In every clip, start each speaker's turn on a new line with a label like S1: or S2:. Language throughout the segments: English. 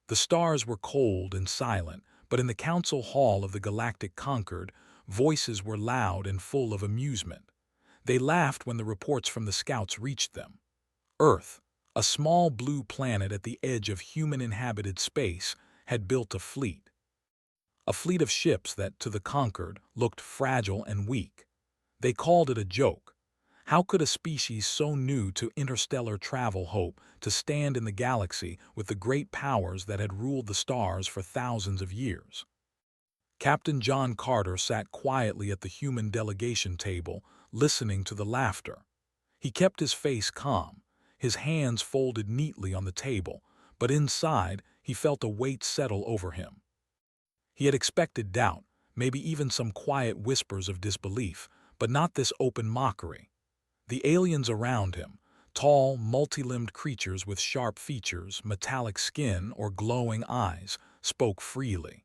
S1: The stars were cold and silent, but in the council hall of the Galactic Concord, voices were loud and full of amusement. They laughed when the reports from the scouts reached them. Earth, a small blue planet at the edge of human-inhabited space, had built a fleet. A fleet of ships that, to the Concord, looked fragile and weak. They called it a joke. How could a species so new to interstellar travel hope to stand in the galaxy with the great powers that had ruled the stars for thousands of years? Captain John Carter sat quietly at the human delegation table, listening to the laughter. He kept his face calm, his hands folded neatly on the table, but inside he felt a weight settle over him. He had expected doubt, maybe even some quiet whispers of disbelief, but not this open mockery. The aliens around him, tall, multi-limbed creatures with sharp features, metallic skin, or glowing eyes, spoke freely.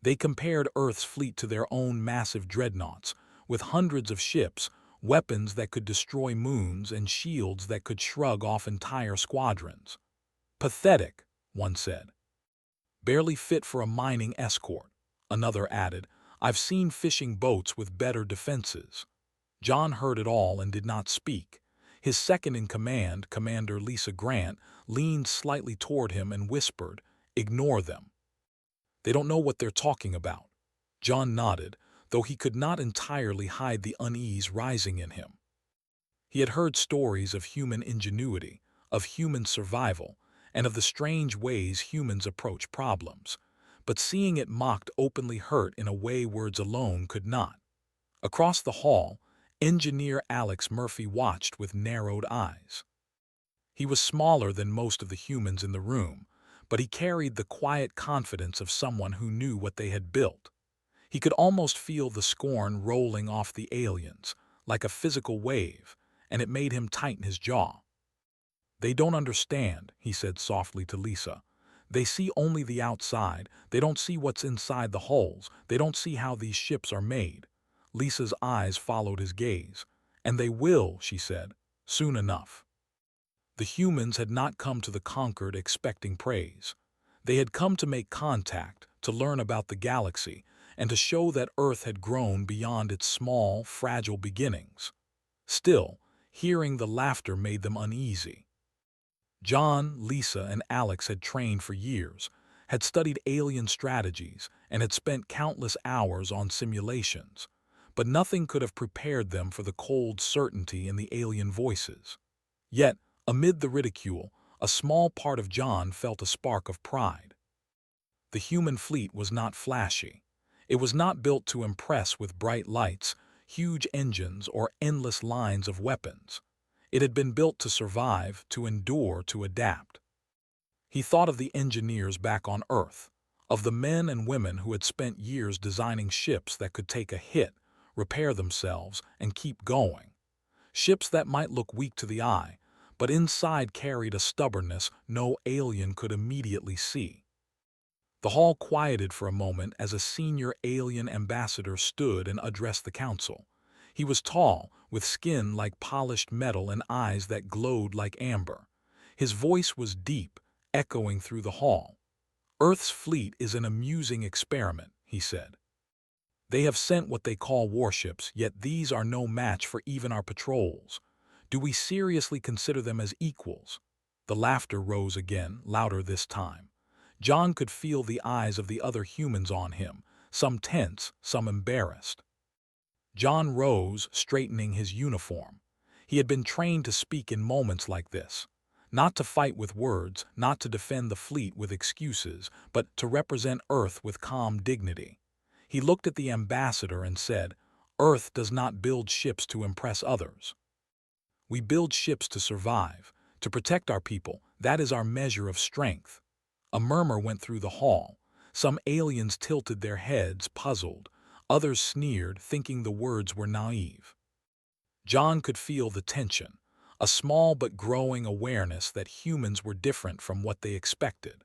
S1: They compared Earth's fleet to their own massive dreadnoughts, with hundreds of ships, weapons that could destroy moons, and shields that could shrug off entire squadrons. Pathetic, one said. Barely fit for a mining escort, another added. I've seen fishing boats with better defenses. John heard it all and did not speak. His second-in-command, Commander Lisa Grant, leaned slightly toward him and whispered, "Ignore them. They don't know what they're talking about." John nodded, though he could not entirely hide the unease rising in him. He had heard stories of human ingenuity, of human survival, and of the strange ways humans approach problems, but seeing it mocked openly hurt in a way words alone could not. Across the hall, Engineer Alex Murphy watched with narrowed eyes. He was smaller than most of the humans in the room, but he carried the quiet confidence of someone who knew what they had built. He could almost feel the scorn rolling off the aliens, like a physical wave, and it made him tighten his jaw. "They don't understand," he said softly to Lisa. "They see only the outside. They don't see what's inside the hulls. They don't see how these ships are made." Lisa's eyes followed his gaze. "And they will," she said, "soon enough." The humans had not come to the Concord expecting praise. They had come to make contact, to learn about the galaxy, and to show that Earth had grown beyond its small, fragile beginnings. Still, hearing the laughter made them uneasy. John, Lisa, and Alex had trained for years, had studied alien strategies, and had spent countless hours on simulations, but nothing could have prepared them for the cold certainty in the alien voices. Yet, amid the ridicule, a small part of John felt a spark of pride. The human fleet was not flashy. It was not built to impress with bright lights, huge engines, or endless lines of weapons. It had been built to survive, to endure, to adapt. He thought of the engineers back on Earth, of the men and women who had spent years designing ships that could take a hit, repair themselves, and keep going. Ships that might look weak to the eye, but inside carried a stubbornness no alien could immediately see. The hall quieted for a moment as a senior alien ambassador stood and addressed the council. He was tall, with skin like polished metal and eyes that glowed like amber. His voice was deep, echoing through the hall. "Earth's fleet is an amusing experiment," he said. "They have sent what they call warships, yet these are no match for even our patrols. Do we seriously consider them as equals?" The laughter rose again, louder this time. John could feel the eyes of the other humans on him, some tense, some embarrassed. John rose, straightening his uniform. He had been trained to speak in moments like this, not to fight with words, not to defend the fleet with excuses, but to represent Earth with calm dignity. He looked at the ambassador and said, "Earth does not build ships to impress others. We build ships to survive, to protect our people. That is our measure of strength." A murmur went through the hall. Some aliens tilted their heads, puzzled. Others sneered, thinking the words were naive. John could feel the tension, a small but growing awareness that humans were different from what they expected.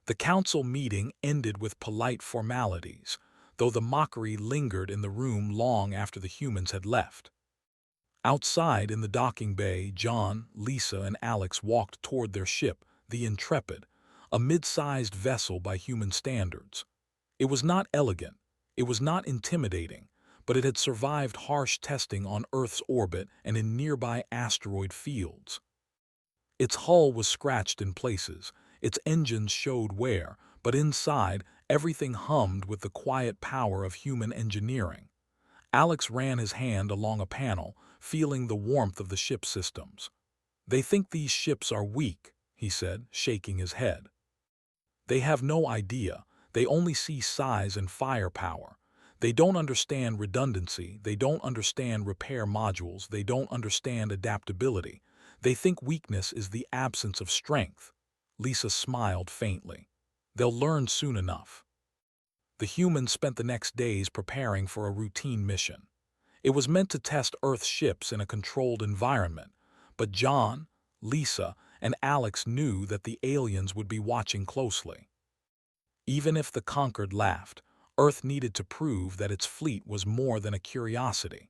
S1: The council meeting ended with polite formalities, though the mockery lingered in the room long after the humans had left. Outside in the docking bay, John, Lisa, and Alex walked toward their ship, the Intrepid, a mid-sized vessel by human standards. It was not elegant, it was not intimidating, but it had survived harsh testing on Earth's orbit and in nearby asteroid fields. Its hull was scratched in places, its engines showed wear, but inside, everything hummed with the quiet power of human engineering. Alex ran his hand along a panel, feeling the warmth of the ship's systems. "They think these ships are weak," he said, shaking his head. "They have no idea. They only see size and firepower. They don't understand redundancy, they don't understand repair modules, they don't understand adaptability. They think weakness is the absence of strength." Lisa smiled faintly. "They'll learn soon enough." The humans spent the next days preparing for a routine mission. It was meant to test Earth's ships in a controlled environment, but John, Lisa, and Alex knew that the aliens would be watching closely. Even if the Conquered laughed, Earth needed to prove that its fleet was more than a curiosity.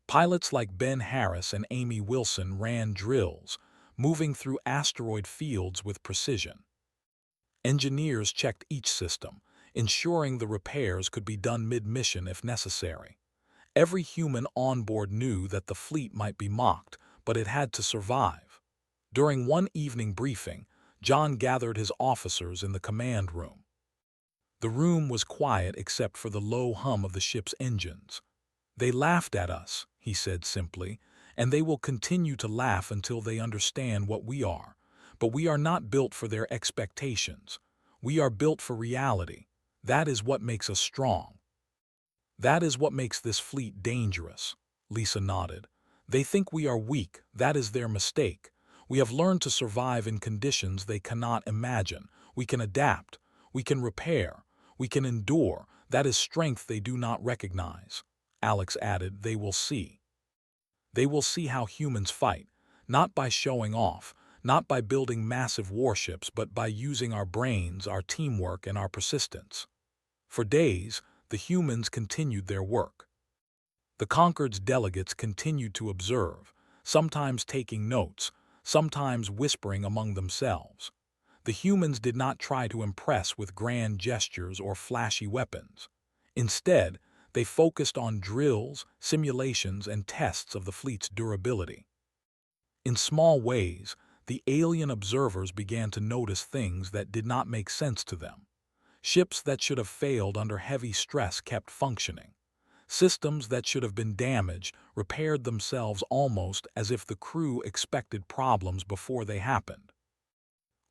S1: Pilots like Ben Harris and Amy Wilson ran drills, moving through asteroid fields with precision. Engineers checked each system, ensuring the repairs could be done mid-mission if necessary. Every human on board knew that the fleet might be mocked, but it had to survive. During one evening briefing, John gathered his officers in the command room. The room was quiet except for the low hum of the ship's engines. "They laughed at us," he said simply, "and they will continue to laugh until they understand what we are. But we are not built for their expectations. We are built for reality. That is what makes us strong." "That is what makes this fleet dangerous," Lisa nodded. "They think we are weak, that is their mistake. We have learned to survive in conditions they cannot imagine. We can adapt, we can repair, we can endure. That is strength they do not recognize." Alex added, "They will see. They will see how humans fight, not by showing off, not by building massive warships, but by using our brains, our teamwork, and our persistence." For days, the humans continued their work. The Concord's delegates continued to observe, sometimes taking notes, sometimes whispering among themselves. The humans did not try to impress with grand gestures or flashy weapons. Instead, they focused on drills, simulations, and tests of the fleet's durability. In small ways, the alien observers began to notice things that did not make sense to them. Ships that should have failed under heavy stress kept functioning. Systems that should have been damaged repaired themselves almost as if the crew expected problems before they happened.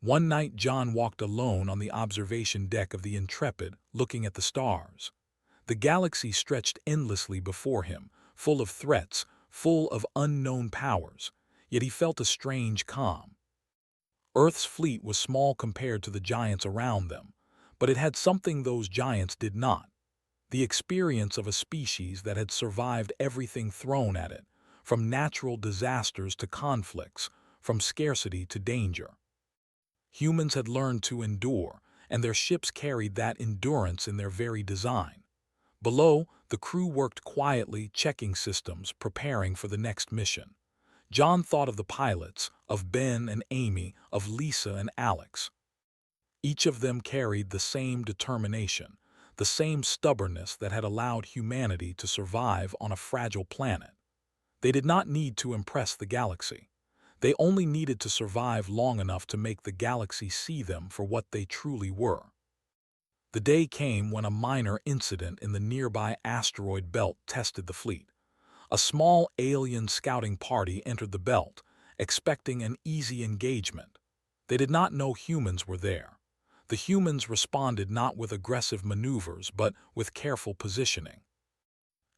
S1: One night John walked alone on the observation deck of the Intrepid, looking at the stars. The galaxy stretched endlessly before him, full of threats, full of unknown powers, yet he felt a strange calm. Earth's fleet was small compared to the giants around them, but it had something those giants did not: the experience of a species that had survived everything thrown at it, from natural disasters to conflicts, from scarcity to danger. Humans had learned to endure, and their ships carried that endurance in their very design. Below, the crew worked quietly, checking systems, preparing for the next mission. John thought of the pilots, of Ben and Amy, of Lisa and Alex. Each of them carried the same determination, the same stubbornness that had allowed humanity to survive on a fragile planet. They did not need to impress the galaxy. They only needed to survive long enough to make the galaxy see them for what they truly were. The day came when a minor incident in the nearby asteroid belt tested the fleet. A small alien scouting party entered the belt, expecting an easy engagement. They did not know humans were there. The humans responded not with aggressive maneuvers, but with careful positioning.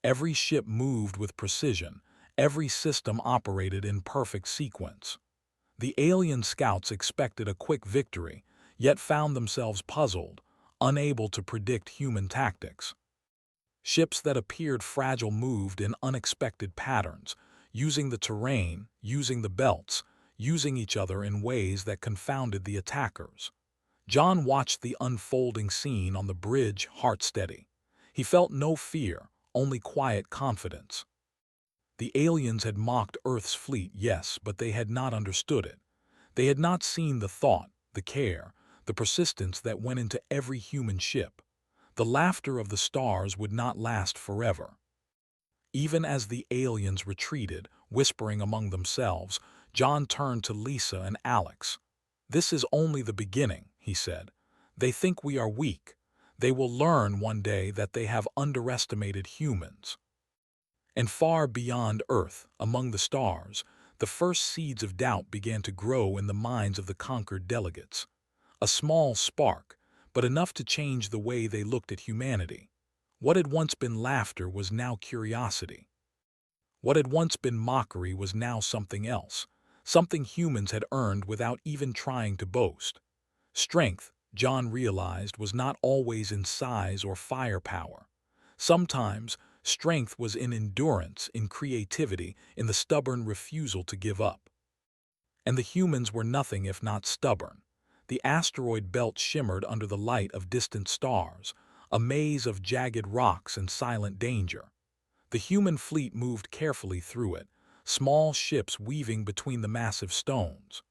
S1: Every ship moved with precision, every system operated in perfect sequence. The alien scouts expected a quick victory, yet found themselves puzzled, unable to predict human tactics. Ships that appeared fragile moved in unexpected patterns, using the terrain, using the belts, using each other in ways that confounded the attackers. John watched the unfolding scene on the bridge, heart steady. He felt no fear, only quiet confidence. The aliens had mocked Earth's fleet, yes, but they had not understood it. They had not seen the thought, the care, the persistence that went into every human ship. The laughter of the stars would not last forever. Even as the aliens retreated, whispering among themselves, John turned to Lisa and Alex. "This is only the beginning," he said. "They think we are weak. They will learn one day that they have underestimated humans." And far beyond Earth, among the stars, the first seeds of doubt began to grow in the minds of the conquered delegates. A small spark, but enough to change the way they looked at humanity. What had once been laughter was now curiosity. What had once been mockery was now something else, something humans had earned without even trying to boast. Strength, John realized, was not always in size or firepower. Sometimes, strength was in endurance, in creativity, in the stubborn refusal to give up. And the humans were nothing if not stubborn. The asteroid belt shimmered under the light of distant stars, a maze of jagged rocks and silent danger. The human fleet moved carefully through it, small ships weaving between the massive stones.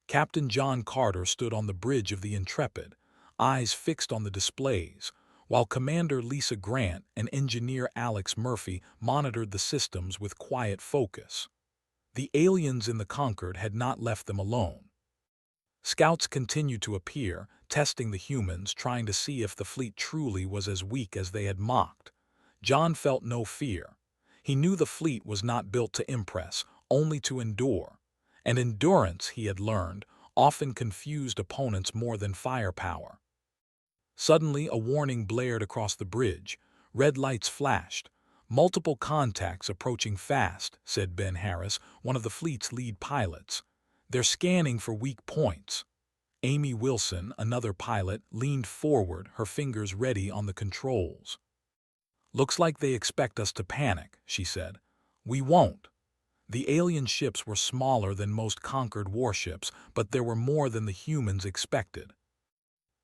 S1: Captain John Carter stood on the bridge of the Intrepid, eyes fixed on the displays, while Commander Lisa Grant and Engineer Alex Murphy monitored the systems with quiet focus. The aliens in the Concord had not left them alone. Scouts continued to appear, testing the humans, trying to see if the fleet truly was as weak as they had mocked. John felt no fear. He knew the fleet was not built to impress, only to endure. And endurance, he had learned, often confused opponents more than firepower. Suddenly, a warning blared across the bridge. Red lights flashed. "Multiple contacts approaching fast," said Ben Harris, one of the fleet's lead pilots. "They're scanning for weak points." Amy Wilson, another pilot, leaned forward, her fingers ready on the controls. "Looks like they expect us to panic," she said. "We won't." The alien ships were smaller than most conquered warships, but there were more than the humans expected.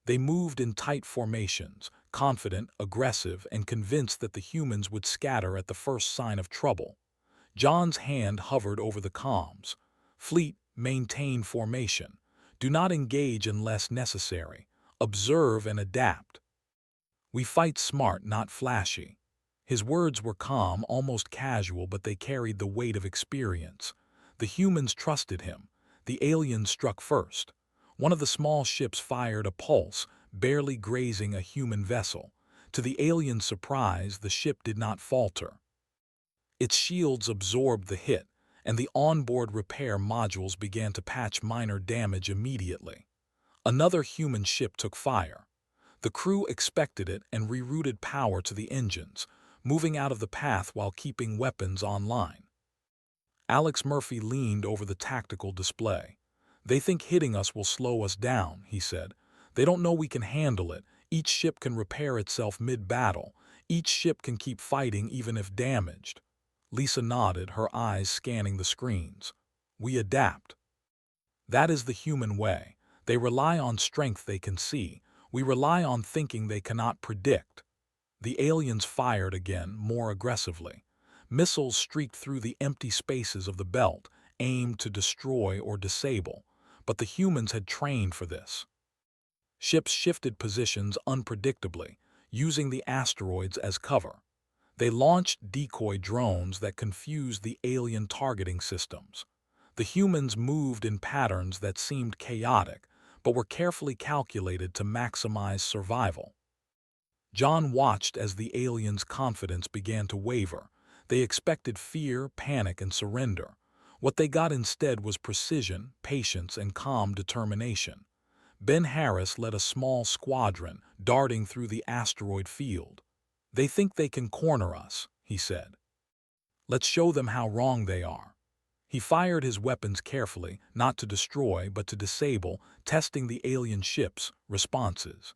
S1: They moved in tight formations, confident, aggressive, and convinced that the humans would scatter at the first sign of trouble. John's hand hovered over the comms. "Fleet, maintain formation. Do not engage unless necessary. Observe and adapt. We fight smart, not flashy." His words were calm, almost casual, but they carried the weight of experience. The humans trusted him. The aliens struck first. One of the small ships fired a pulse, barely grazing a human vessel. To the aliens' surprise, the ship did not falter. Its shields absorbed the hit, and the onboard repair modules began to patch minor damage immediately. Another human ship took fire. The crew expected it and rerouted power to the engines, moving out of the path while keeping weapons online. Alex Murphy leaned over the tactical display. "They think hitting us will slow us down," he said. "They don't know we can handle it. Each ship can repair itself mid-battle. Each ship can keep fighting even if damaged." Lisa nodded, her eyes scanning the screens. "We adapt. That is the human way. They rely on strength they can see. We rely on thinking they cannot predict." The aliens fired again, more aggressively. Missiles streaked through the empty spaces of the belt, aimed to destroy or disable, but the humans had trained for this. Ships shifted positions unpredictably, using the asteroids as cover. They launched decoy drones that confused the alien targeting systems. The humans moved in patterns that seemed chaotic, but were carefully calculated to maximize survival. John watched as the aliens' confidence began to waver. They expected fear, panic, and surrender. What they got instead was precision, patience, and calm determination. Ben Harris led a small squadron, darting through the asteroid field. "They think they can corner us," he said. "Let's show them how wrong they are." He fired his weapons carefully, not to destroy but to disable, testing the alien ships' responses.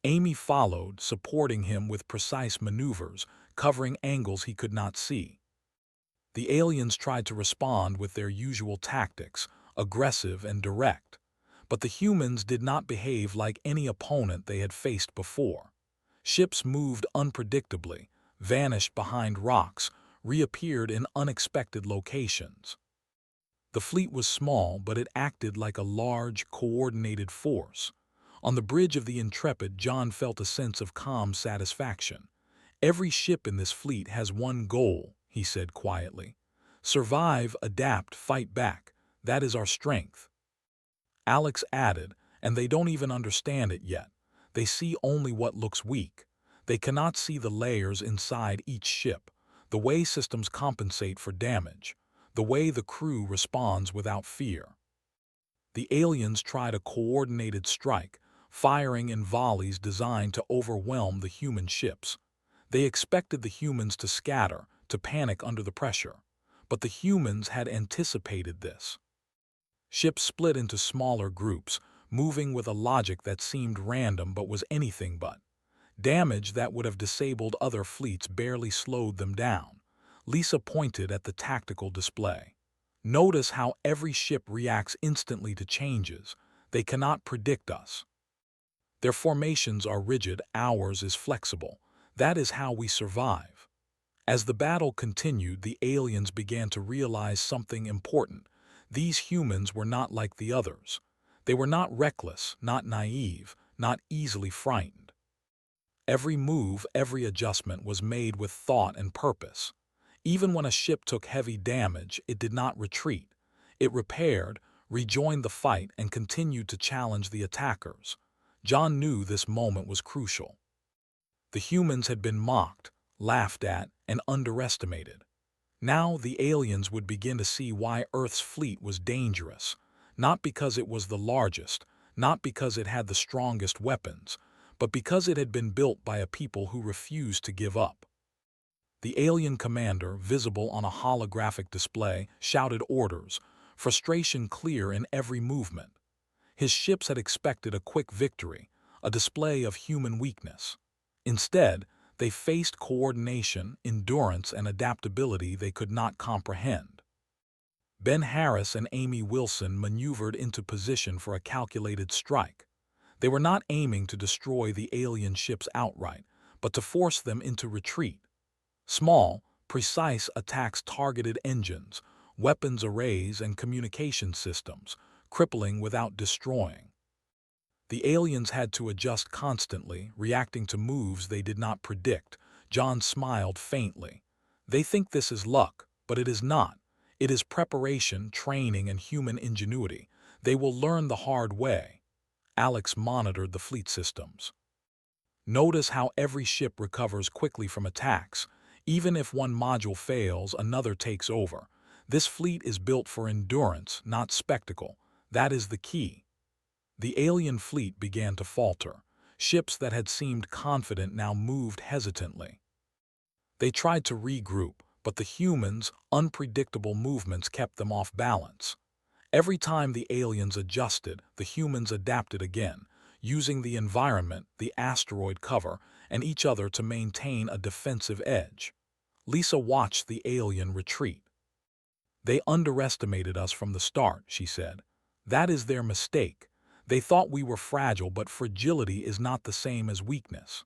S1: Amy followed, supporting him with precise maneuvers, covering angles he could not see. The aliens tried to respond with their usual tactics, aggressive and direct. But the humans did not behave like any opponent they had faced before. Ships moved unpredictably, vanished behind rocks, reappeared in unexpected locations. The fleet was small, but it acted like a large, coordinated force. On the bridge of the Intrepid, John felt a sense of calm satisfaction. "Every ship in this fleet has one goal," he said quietly. "Survive, adapt, fight back. That is our strength." Alex added, "And they don't even understand it yet. They see only what looks weak. They cannot see the layers inside each ship, the way systems compensate for damage, the way the crew responds without fear." The aliens tried a coordinated strike, firing in volleys designed to overwhelm the human ships. They expected the humans to scatter, to panic under the pressure. But the humans had anticipated this. Ships split into smaller groups, moving with a logic that seemed random but was anything but. Damage that would have disabled other fleets barely slowed them down. Lisa pointed at the tactical display. "Notice how every ship reacts instantly to changes. They cannot predict us. Their formations are rigid, ours is flexible. That is how we survive." As the battle continued, the aliens began to realize something important. These humans were not like the others. They were not reckless, not naive, not easily frightened. Every move, every adjustment was made with thought and purpose. Even when a ship took heavy damage, it did not retreat. It repaired, rejoined the fight, and continued to challenge the attackers. John knew this moment was crucial. The humans had been mocked, laughed at, and underestimated. Now the aliens would begin to see why Earth's fleet was dangerous, not because it was the largest, not because it had the strongest weapons, but because it had been built by a people who refused to give up. The alien commander, visible on a holographic display, shouted orders, frustration clear in every movement. His ships had expected a quick victory, a display of human weakness. Instead, they faced coordination, endurance, and adaptability they could not comprehend. Ben Harris and Amy Wilson maneuvered into position for a calculated strike. They were not aiming to destroy the alien ships outright, but to force them into retreat. Small, precise attacks targeted engines, weapons arrays, and communication systems, crippling without destroying. The aliens had to adjust constantly, reacting to moves they did not predict. John smiled faintly. "They think this is luck, but it is not. It is preparation, training, and human ingenuity. They will learn the hard way." Alex monitored the fleet systems. "Notice how every ship recovers quickly from attacks. Even if one module fails, another takes over. This fleet is built for endurance, not spectacle. That is the key." The alien fleet began to falter. Ships that had seemed confident now moved hesitantly. They tried to regroup, but the humans' unpredictable movements kept them off balance. Every time the aliens adjusted, the humans adapted again, using the environment, the asteroid cover, and each other to maintain a defensive edge. Lisa watched the alien retreat. "They underestimated us from the start," she said. "That is their mistake. They thought we were fragile, but fragility is not the same as weakness."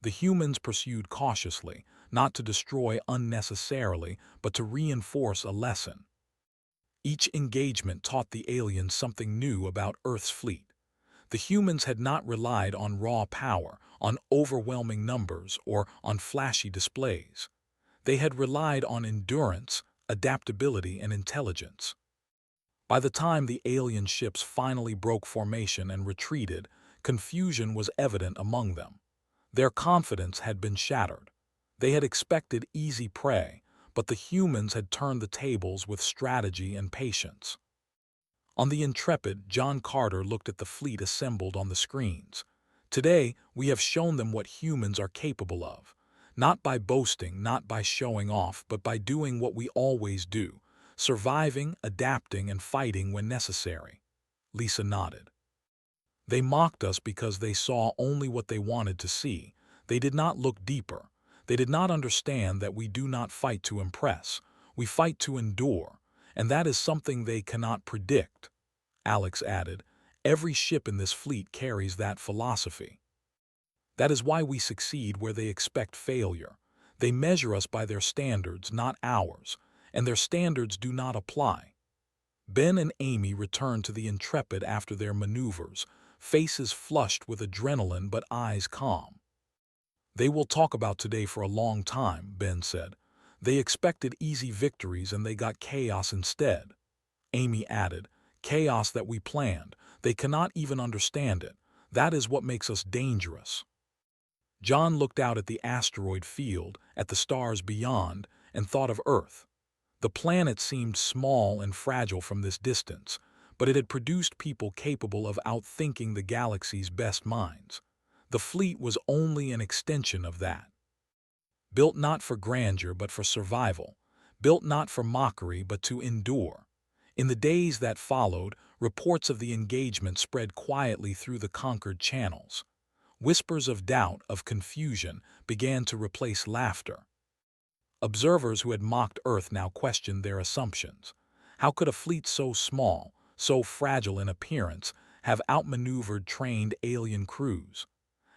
S1: The humans pursued cautiously, not to destroy unnecessarily, but to reinforce a lesson. Each engagement taught the aliens something new about Earth's fleet. The humans had not relied on raw power, on overwhelming numbers, or on flashy displays. They had relied on endurance, adaptability, and intelligence. By the time the alien ships finally broke formation and retreated, confusion was evident among them. Their confidence had been shattered. They had expected easy prey, but the humans had turned the tables with strategy and patience. On the Intrepid, John Carter looked at the fleet assembled on the screens. "Today, we have shown them what humans are capable of. Not by boasting, not by showing off, but by doing what we always do. Surviving, adapting, and fighting when necessary." Lisa nodded. "They mocked us because they saw only what they wanted to see. They did not look deeper. They did not understand that we do not fight to impress. We fight to endure, and that is something they cannot predict." Alex added, "Every ship in this fleet carries that philosophy. That is why we succeed where they expect failure. They measure us by their standards, not ours, and their standards do not apply." Ben and Amy returned to the Intrepid after their maneuvers, faces flushed with adrenaline but eyes calm. "They will talk about today for a long time," Ben said. "They expected easy victories and they got chaos instead." Amy added, "Chaos that we planned. They cannot even understand it. That is what makes us dangerous." John looked out at the asteroid field, at the stars beyond, and thought of Earth. The planet seemed small and fragile from this distance, but it had produced people capable of outthinking the galaxy's best minds. The fleet was only an extension of that. Built not for grandeur but for survival, built not for mockery but to endure. In the days that followed, reports of the engagement spread quietly through the conquered channels. Whispers of doubt, of confusion, began to replace laughter. Observers who had mocked Earth now questioned their assumptions. How could a fleet so small, so fragile in appearance, have outmaneuvered trained alien crews?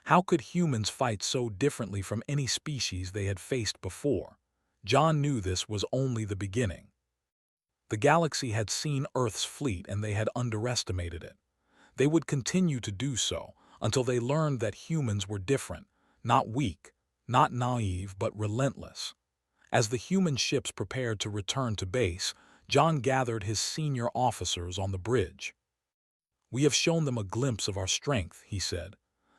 S1: How could humans fight so differently from any species they had faced before? John knew this was only the beginning. The galaxy had seen Earth's fleet and they had underestimated it. They would continue to do so until they learned that humans were different, not weak, not naive, but relentless. As the human ships prepared to return to base, John gathered his senior officers on the bridge. "We have shown them a glimpse of our strength," he said.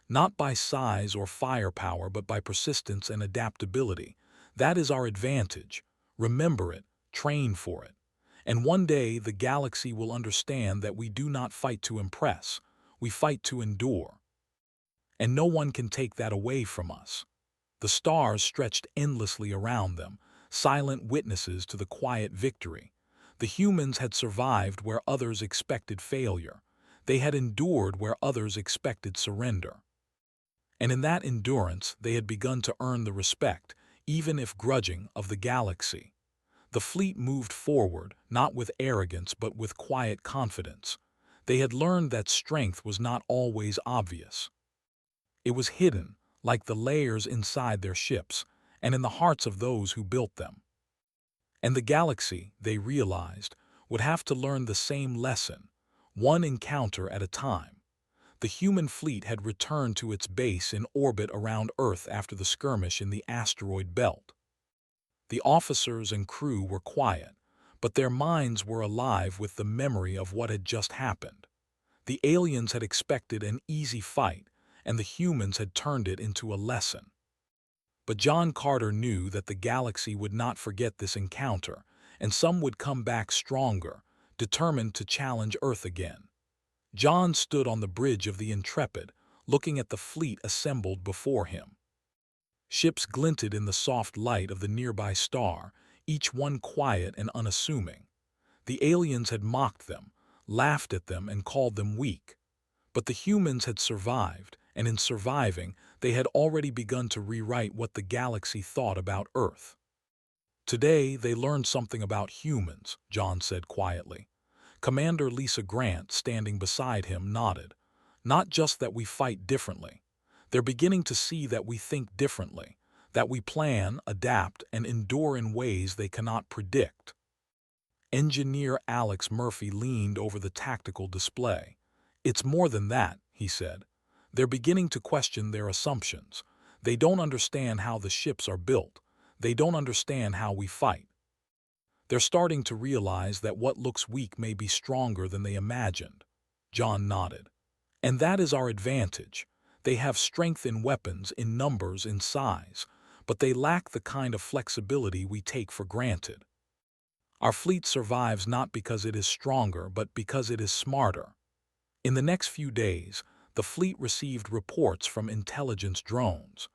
S1: "Not by size or firepower, but by persistence and adaptability. That is our advantage. Remember it, train for it. And one day the galaxy will understand that we do not fight to impress, we fight to endure. And no one can take that away from us." The stars stretched endlessly around them, silent witnesses to the quiet victory. The humans had survived where others expected failure. They had endured where others expected surrender. And in that endurance they had begun to earn the respect, even if grudging, of the galaxy. The fleet moved forward, not with arrogance but with quiet confidence. They had learned that strength was not always obvious. It was hidden, like the layers inside their ships, and in the hearts of those who built them. And the galaxy, they realized, would have to learn the same lesson, one encounter at a time. The human fleet had returned to its base in orbit around Earth after the skirmish in the asteroid belt. The officers and crew were quiet, but their minds were alive with the memory of what had just happened. The aliens had expected an easy fight, and the humans had turned it into a lesson. But John Carter knew that the galaxy would not forget this encounter, and some would come back stronger, determined to challenge Earth again. John stood on the bridge of the Intrepid, looking at the fleet assembled before him. Ships glinted in the soft light of the nearby star, each one quiet and unassuming. The aliens had mocked them, laughed at them, and called them weak. But the humans had survived, and in surviving, they had already begun to rewrite what the galaxy thought about Earth. "Today they learned something about humans," John said quietly. Commander Lisa Grant, standing beside him, nodded. "Not just that we fight differently. They're beginning to see that we think differently, that we plan, adapt, and endure in ways they cannot predict." Engineer Alex Murphy leaned over the tactical display. "It's more than that," he said. "They're beginning to question their assumptions. They don't understand how the ships are built. They don't understand how we fight. They're starting to realize that what looks weak may be stronger than they imagined." John nodded. "And that is our advantage. They have strength in weapons, in numbers, in size, but they lack the kind of flexibility we take for granted. Our fleet survives not because it is stronger, but because it is smarter." In the next few days, the fleet received reports from intelligence drones.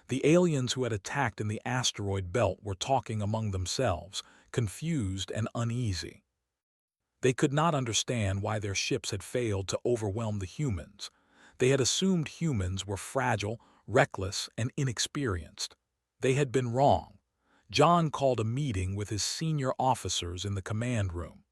S1: The aliens who had attacked in the asteroid belt were talking among themselves, confused and uneasy. They could not understand why their ships had failed to overwhelm the humans. They had assumed humans were fragile, reckless, and inexperienced. They had been wrong. John called a meeting with his senior officers in the command room.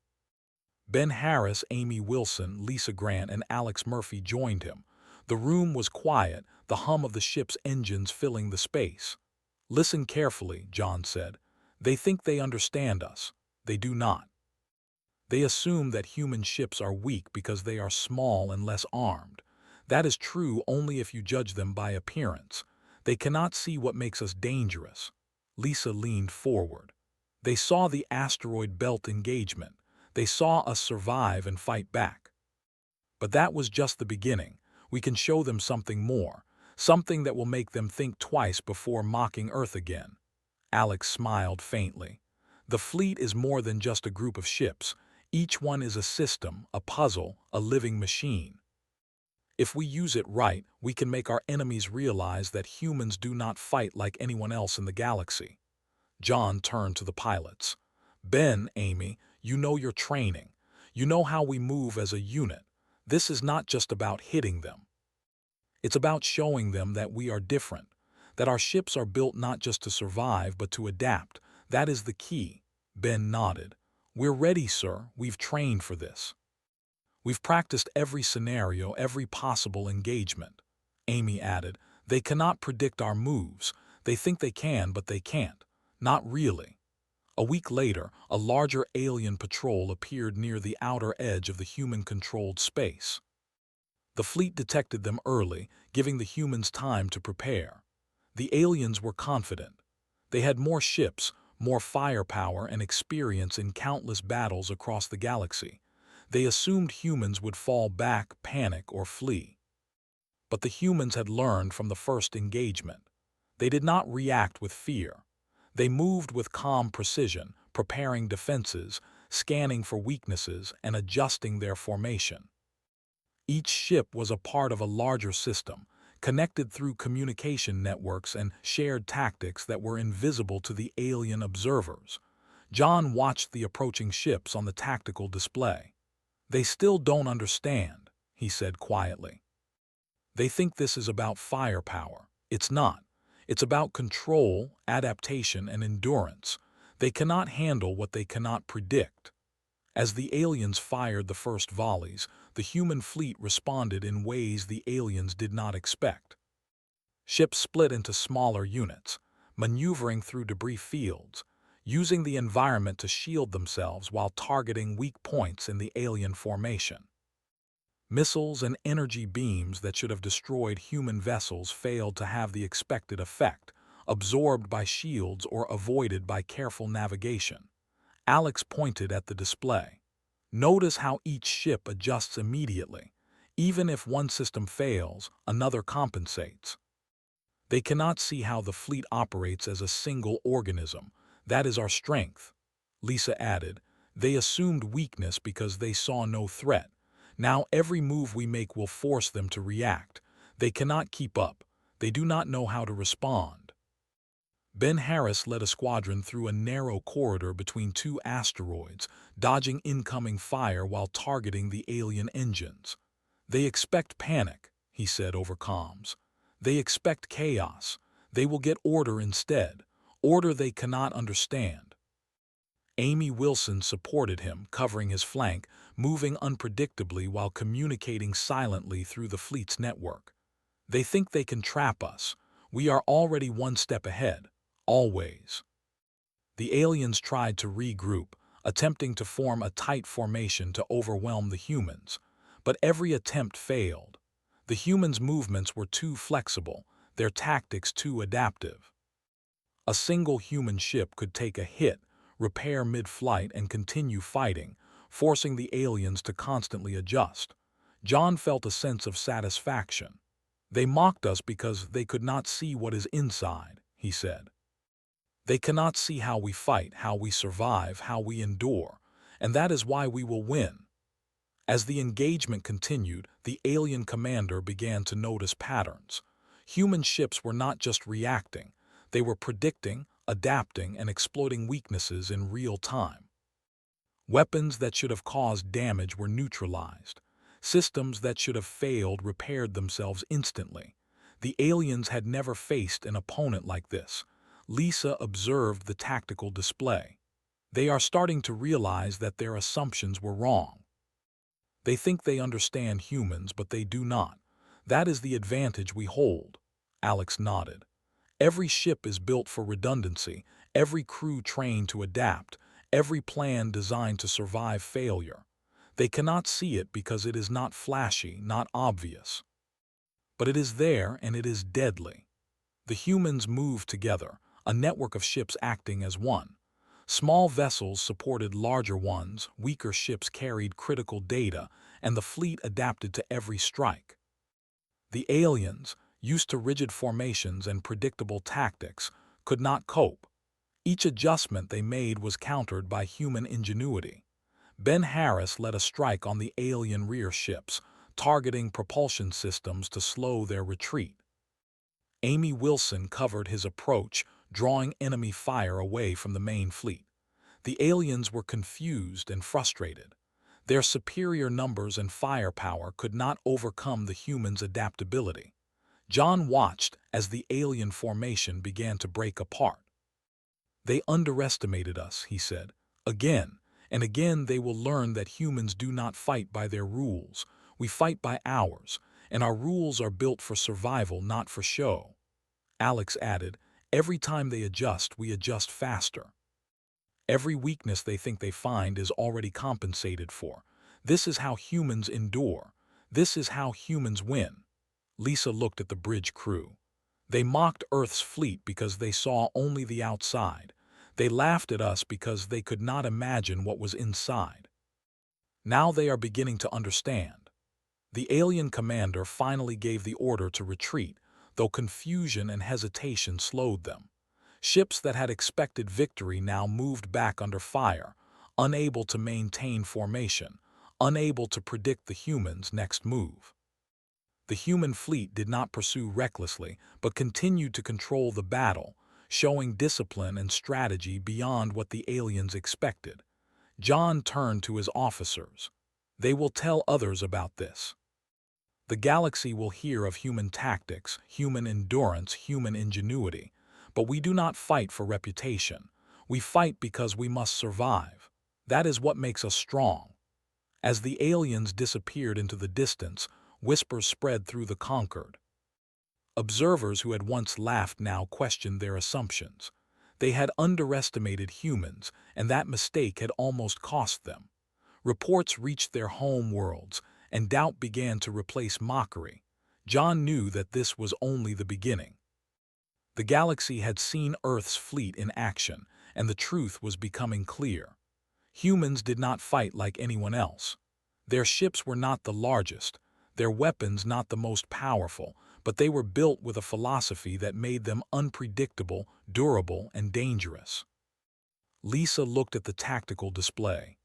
S1: Ben Harris, Amy Wilson, Lisa Grant, and Alex Murphy joined him. The room was quiet, the hum of the ship's engines filling the space. "Listen carefully," John said. "They think they understand us. They do not. They assume that human ships are weak because they are small and less armed. That is true only if you judge them by appearance. They cannot see what makes us dangerous. Lisa leaned forward. They saw the asteroid belt engagement. They saw us survive and fight back. But that was just the beginning. We can show them something more, something that will make them think twice before mocking Earth again. Alex smiled faintly. The fleet is more than just a group of ships. Each one is a system, a puzzle, a living machine. If we use it right, we can make our enemies realize that humans do not fight like anyone else in the galaxy. John turned to the pilots. Ben, Amy, you know your training. You know how we move as a unit. This is not just about hitting them. It's about showing them that we are different, that our ships are built not just to survive but to adapt. That is the key. Ben nodded. We're ready, sir. We've trained for this. We've practiced every scenario, every possible engagement. Amy added, they cannot predict our moves. They think they can, but they can't. Not really. A week later, a larger alien patrol appeared near the outer edge of the human-controlled space. The fleet detected them early, giving the humans time to prepare. The aliens were confident. They had more ships, more firepower, and experience in countless battles across the galaxy. They assumed humans would fall back, panic, or flee. But the humans had learned from the first engagement. They did not react with fear. They moved with calm precision, preparing defenses, scanning for weaknesses, and adjusting their formation. Each ship was a part of a larger system, connected through communication networks and shared tactics that were invisible to the alien observers. John watched the approaching ships on the tactical display. They still don't understand, he said quietly. They think this is about firepower. It's not. It's about control, adaptation, and endurance. They cannot handle what they cannot predict. As the aliens fired the first volleys, the human fleet responded in ways the aliens did not expect. Ships split into smaller units, maneuvering through debris fields, using the environment to shield themselves while targeting weak points in the alien formation. Missiles and energy beams that should have destroyed human vessels failed to have the expected effect, absorbed by shields or avoided by careful navigation. Alex pointed at the display. Notice how each ship adjusts immediately. Even if one system fails, another compensates. They cannot see how the fleet operates as a single organism. That is our strength. Lisa added, they assumed weakness because they saw no threat. Now every move we make will force them to react. They cannot keep up. They do not know how to respond. Ben Harris led a squadron through a narrow corridor between two asteroids, dodging incoming fire while targeting the alien engines. They expect panic, he said over comms. They expect chaos. They will get order instead, order they cannot understand. Amy Wilson supported him, covering his flank, moving unpredictably while communicating silently through the fleet's network. They think they can trap us. We are already one step ahead. Always. The aliens tried to regroup, attempting to form a tight formation to overwhelm the humans. But every attempt failed. The humans' movements were too flexible, their tactics too adaptive. A single human ship could take a hit, repair mid-flight, and continue fighting, forcing the aliens to constantly adjust. John felt a sense of satisfaction. They mocked us because they could not see what is inside, he said. They cannot see how we fight, how we survive, how we endure, and that is why we will win. As the engagement continued, the alien commander began to notice patterns. Human ships were not just reacting, they were predicting, adapting, and exploiting weaknesses in real time. Weapons that should have caused damage were neutralized. Systems that should have failed repaired themselves instantly. The aliens had never faced an opponent like this. Lisa observed the tactical display. They are starting to realize that their assumptions were wrong. They think they understand humans, but they do not. That is the advantage we hold. Alex nodded. Every ship is built for redundancy, every crew trained to adapt, every plan designed to survive failure. They cannot see it because it is not flashy, not obvious. But it is there and it is deadly. The humans moved together, a network of ships acting as one. Small vessels supported larger ones, weaker ships carried critical data, and the fleet adapted to every strike. The aliens, used to rigid formations and predictable tactics, could not cope. Each adjustment they made was countered by human ingenuity. Ben Harris led a strike on the alien rear ships, targeting propulsion systems to slow their retreat. Amy Wilson covered his approach, drawing enemy fire away from the main fleet. The aliens were confused and frustrated. Their superior numbers and firepower could not overcome the humans' adaptability. John watched as the alien formation began to break apart. "They underestimated us," he said. "Again and again they will learn that humans do not fight by their rules. We fight by ours, and our rules are built for survival, not for show." Alex added, "Every time they adjust, we adjust faster. Every weakness they think they find is already compensated for. This is how humans endure. This is how humans win." Lisa looked at the bridge crew. "They mocked Earth's fleet because they saw only the outside. They laughed at us because they could not imagine what was inside. Now they are beginning to understand." The alien commander finally gave the order to retreat, though confusion and hesitation slowed them. Ships that had expected victory now moved back under fire, unable to maintain formation, unable to predict the humans' next move. The human fleet did not pursue recklessly, but continued to control the battle, showing discipline and strategy beyond what the aliens expected. John turned to his officers. "They will tell others about this. The galaxy will hear of human tactics, human endurance, human ingenuity. But we do not fight for reputation. We fight because we must survive. That is what makes us strong." As the aliens disappeared into the distance, whispers spread through the Concord. Observers who had once laughed now questioned their assumptions. They had underestimated humans, and that mistake had almost cost them. Reports reached their home worlds, and doubt began to replace mockery. John knew that this was only the beginning. The galaxy had seen Earth's fleet in action, and the truth was becoming clear. Humans did not fight like anyone else. Their ships were not the largest, their weapons not the most powerful, but they were built with a philosophy that made them unpredictable, durable, and dangerous. Lisa looked at the tactical display.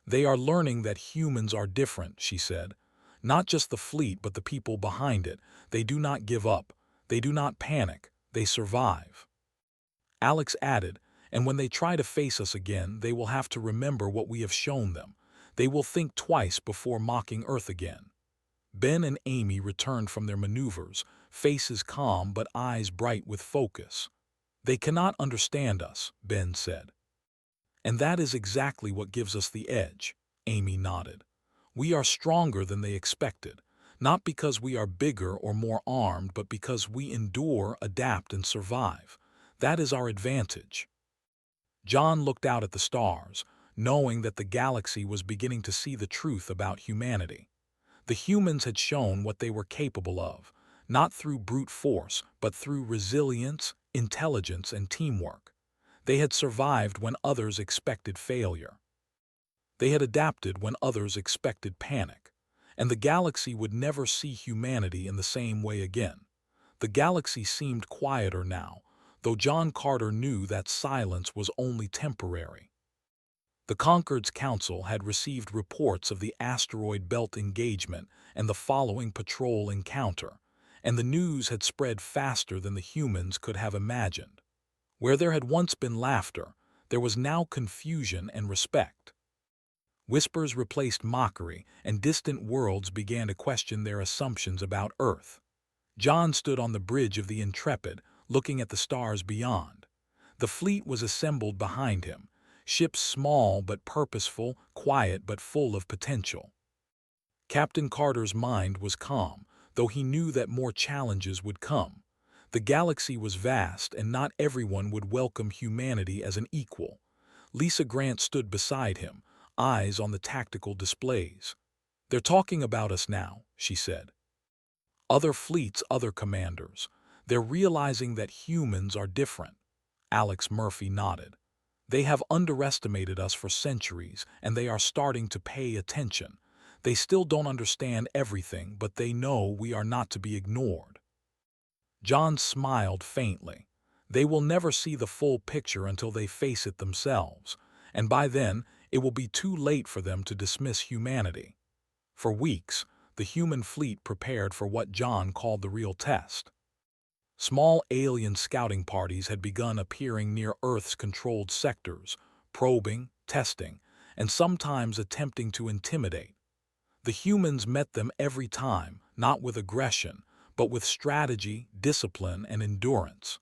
S1: "They are learning that humans are different," she said. "Not just the fleet, but the people behind it. They do not give up. They do not panic. They survive." Alex added, "And when they try to face us again, they will have to remember what we have shown them. They will think twice before mocking Earth again." Ben and Amy returned from their maneuvers, faces calm but eyes bright with focus. "They cannot understand us," Ben said. "And that is exactly what gives us the edge," Amy nodded. "We are stronger than they expected, not because we are bigger or more armed, but because we endure, adapt, and survive. That is our advantage." John looked out at the stars, knowing that the galaxy was beginning to see the truth about humanity. The humans had shown what they were capable of, not through brute force, but through resilience, intelligence, and teamwork. They had survived when others expected failure. They had adapted when others expected panic. And the galaxy would never see humanity in the same way again. The galaxy seemed quieter now, though John Carter knew that silence was only temporary. The Concord's council had received reports of the asteroid belt engagement and the following patrol encounter, and the news had spread faster than the humans could have imagined. Where there had once been laughter, there was now confusion and respect. Whispers replaced mockery, and distant worlds began to question their assumptions about Earth. John stood on the bridge of the Intrepid, looking at the stars beyond. The fleet was assembled behind him, ships small but purposeful, quiet but full of potential. Captain Carter's mind was calm, though he knew that more challenges would come. The galaxy was vast, and not everyone would welcome humanity as an equal. Lisa Grant stood beside him, eyes on the tactical displays. "They're talking about us now," she said. Other fleets, other commanders. They're realizing that humans are different. Alex Murphy nodded. They have underestimated us for centuries, and they are starting to pay attention. They still don't understand everything, but they know we are not to be ignored. John smiled faintly. They will never see the full picture until they face it themselves, and by then, it will be too late for them to dismiss humanity. For weeks, the human fleet prepared for what John called the real test. Small alien scouting parties had begun appearing near Earth's controlled sectors, probing, testing, and sometimes attempting to intimidate. The humans met them every time, not with aggression, but with strategy, discipline, and endurance.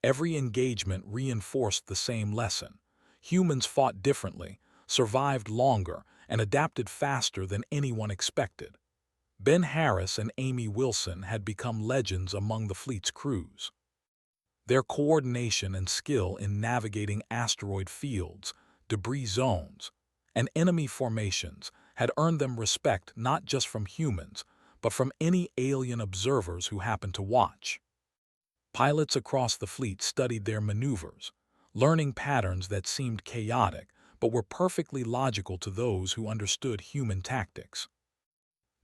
S1: Every engagement reinforced the same lesson. Humans fought differently, survived longer, and adapted faster than anyone expected. Ben Harris and Amy Wilson had become legends among the fleet's crews. Their coordination and skill in navigating asteroid fields, debris zones, and enemy formations had earned them respect not just from humans, but from any alien observers who happened to watch. Pilots across the fleet studied their maneuvers, learning patterns that seemed chaotic but were perfectly logical to those who understood human tactics.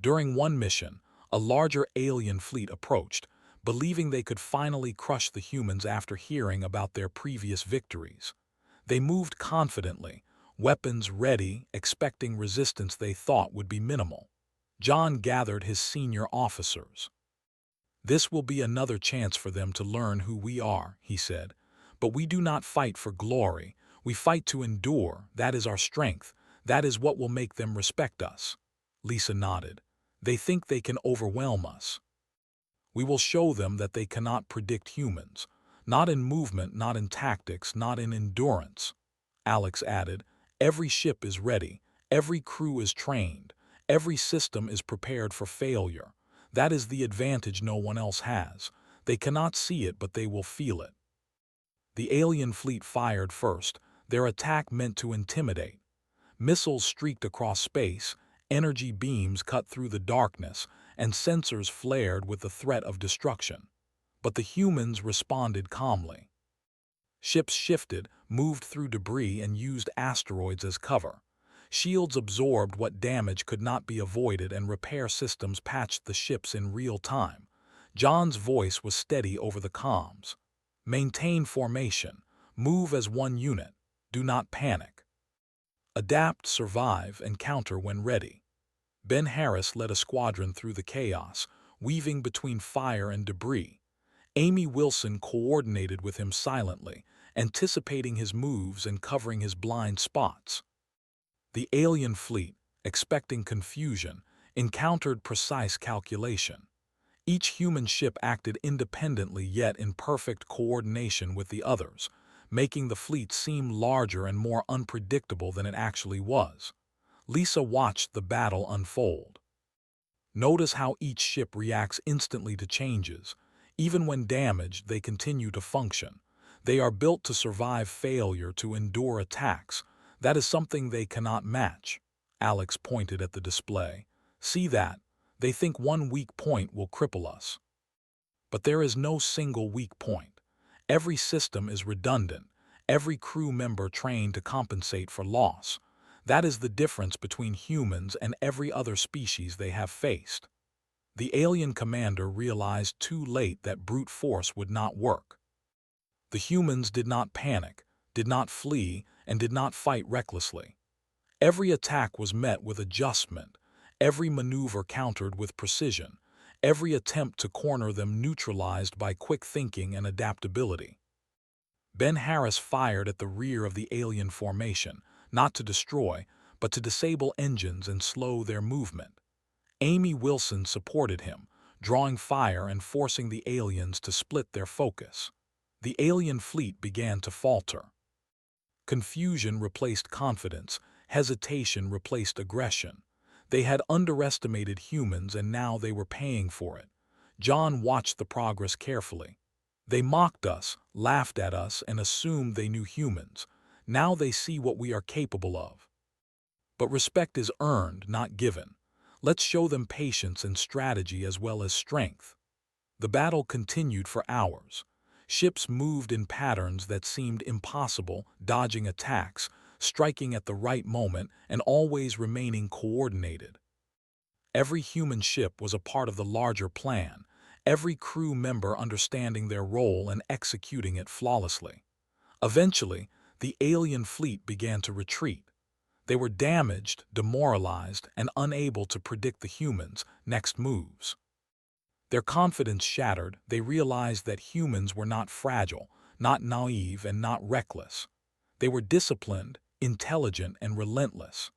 S1: During one mission, a larger alien fleet approached, believing they could finally crush the humans after hearing about their previous victories. They moved confidently, weapons ready, expecting resistance they thought would be minimal. John gathered his senior officers. "This will be another chance for them to learn who we are," he said. "But we do not fight for glory. We fight to endure. That is our strength. That is what will make them respect us." Lisa nodded. "They think they can overwhelm us. We will show them that they cannot predict humans. Not in movement, not in tactics, not in endurance." Alex added, "Every ship is ready. Every crew is trained. Every system is prepared for failure. That is the advantage no one else has. They cannot see it, but they will feel it." The alien fleet fired first, their attack meant to intimidate. Missiles streaked across space, energy beams cut through the darkness, and sensors flared with the threat of destruction. But the humans responded calmly. Ships shifted, moved through debris, and used asteroids as cover. Shields absorbed what damage could not be avoided, and repair systems patched the ships in real time. John's voice was steady over the comms. "Maintain formation. Move as one unit. Do not panic. Adapt, survive, and counter when ready." Ben Harris led a squadron through the chaos, weaving between fire and debris. Amy Wilson coordinated with him silently, anticipating his moves and covering his blind spots. The alien fleet, expecting confusion, encountered precise calculation. Each human ship acted independently yet in perfect coordination with the others, making the fleet seem larger and more unpredictable than it actually was. Lisa watched the battle unfold. Notice how each ship reacts instantly to changes. Even when damaged, they continue to function. They are built to survive failure, to endure attacks. That is something they cannot match. Alex pointed at the display. "See that? They think one weak point will cripple us. But there is no single weak point. Every system is redundant, every crew member trained to compensate for loss. That is the difference between humans and every other species they have faced." The alien commander realized too late that brute force would not work. The humans did not panic, did not flee, and did not fight recklessly. Every attack was met with adjustment, every maneuver countered with precision, every attempt to corner them neutralized by quick thinking and adaptability. Ben Harris fired at the rear of the alien formation, not to destroy, but to disable engines and slow their movement. Amy Wilson supported him, drawing fire and forcing the aliens to split their focus. The alien fleet began to falter. Confusion replaced confidence, hesitation replaced aggression. They had underestimated humans, and now they were paying for it. John watched the progress carefully. "They mocked us, laughed at us, and assumed they knew humans. Now they see what we are capable of." But respect is earned, not given. Let's show them patience and strategy as well as strength." The battle continued for hours. Ships moved in patterns that seemed impossible, dodging attacks, striking at the right moment, and always remaining coordinated. Every human ship was a part of the larger plan, every crew member understanding their role and executing it flawlessly. Eventually, the alien fleet began to retreat. They were damaged, demoralized, and unable to predict the humans' next moves. Their confidence shattered, they realized that humans were not fragile, not naive, and not reckless. They were disciplined, intelligent, and relentless.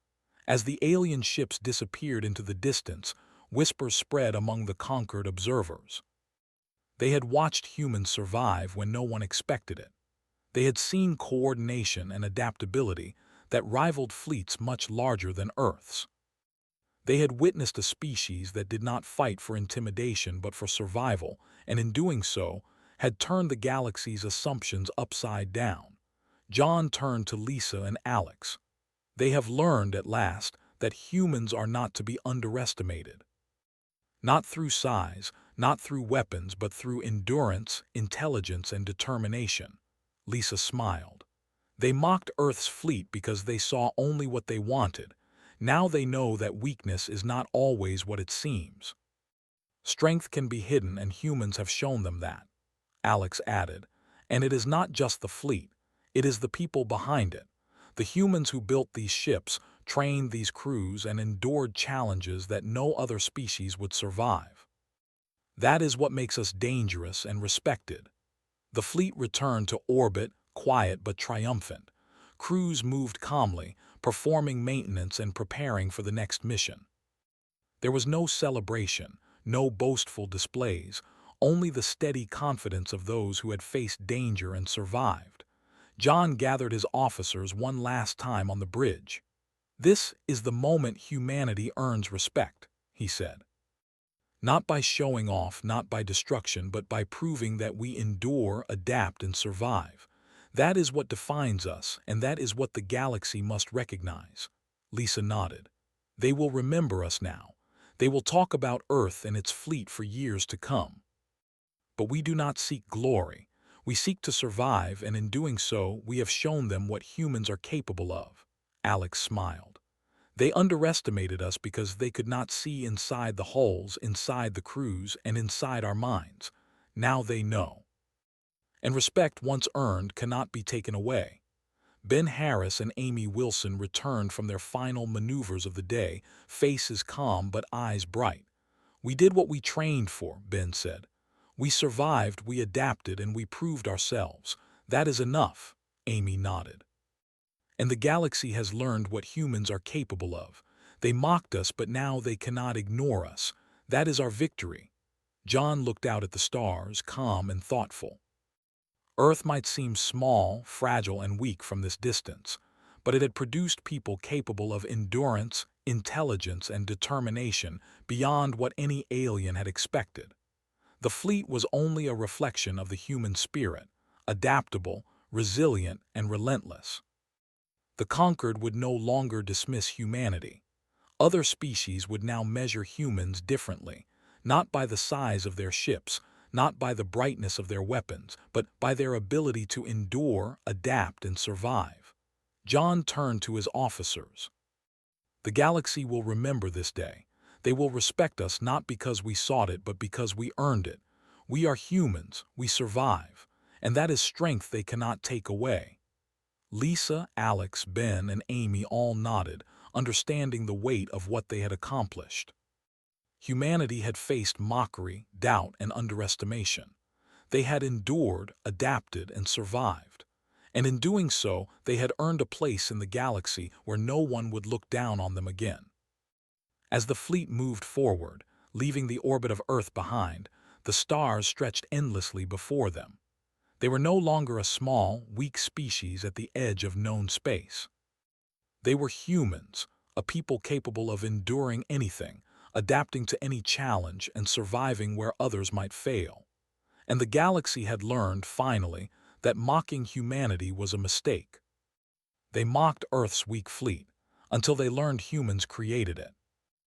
S1: As the alien ships disappeared into the distance, whispers spread among the conquered observers. They had watched humans survive when no one expected it. They had seen coordination and adaptability that rivaled fleets much larger than Earth's. They had witnessed a species that did not fight for intimidation but for survival, and in doing so, had turned the galaxy's assumptions upside down. John turned to Lisa and Alex. They have learned at last that humans are not to be underestimated. Not through size, not through weapons, but through endurance, intelligence, and determination. Lisa smiled. They mocked Earth's fleet because they saw only what they wanted. Now they know that weakness is not always what it seems. Strength can be hidden, and humans have shown them that, Alex added. And it is not just the fleet, it is the people behind it. The humans who built these ships, trained these crews, and endured challenges that no other species would survive. That is what makes us dangerous and respected. The fleet returned to orbit, quiet but triumphant. Crews moved calmly, performing maintenance and preparing for the next mission. There was no celebration, no boastful displays, only the steady confidence of those who had faced danger and survived. John gathered his officers one last time on the bridge. "This is the moment humanity earns respect," he said. "Not by showing off, not by destruction, but by proving that we endure, adapt, and survive. That is what defines us, and that is what the galaxy must recognize." Lisa nodded. "They will remember us now. They will talk about Earth and its fleet for years to come. But we do not seek glory. We seek to survive, and in doing so, we have shown them what humans are capable of." Alex smiled. "They underestimated us because they could not see inside the hulls, inside the crews, and inside our minds. Now they know. And respect once earned cannot be taken away." Ben Harris and Amy Wilson returned from their final maneuvers of the day, faces calm but eyes bright. "We did what we trained for," Ben said. "We survived, we adapted, and we proved ourselves. That is enough," Amy nodded. "And the galaxy has learned what humans are capable of. They mocked us, but now they cannot ignore us. That is our victory." John looked out at the stars, calm and thoughtful. Earth might seem small, fragile, and weak from this distance, but it had produced people capable of endurance, intelligence, and determination beyond what any alien had expected. The fleet was only a reflection of the human spirit, adaptable, resilient, and relentless. The conquered would no longer dismiss humanity. Other species would now measure humans differently, not by the size of their ships, not by the brightness of their weapons, but by their ability to endure, adapt, and survive. John turned to his officers. "The galaxy will remember this day. They will respect us not because we sought it, but because we earned it. We are humans, we survive, and that is strength they cannot take away." Lisa, Alex, Ben, and Amy all nodded, understanding the weight of what they had accomplished. Humanity had faced mockery, doubt, and underestimation. They had endured, adapted, and survived. And in doing so, they had earned a place in the galaxy where no one would look down on them again. As the fleet moved forward, leaving the orbit of Earth behind, the stars stretched endlessly before them. They were no longer a small, weak species at the edge of known space. They were humans, a people capable of enduring anything, adapting to any challenge, and surviving where others might fail. And the galaxy had learned, finally, that mocking humanity was a mistake. They mocked Earth's weak fleet, until they learned humans created it.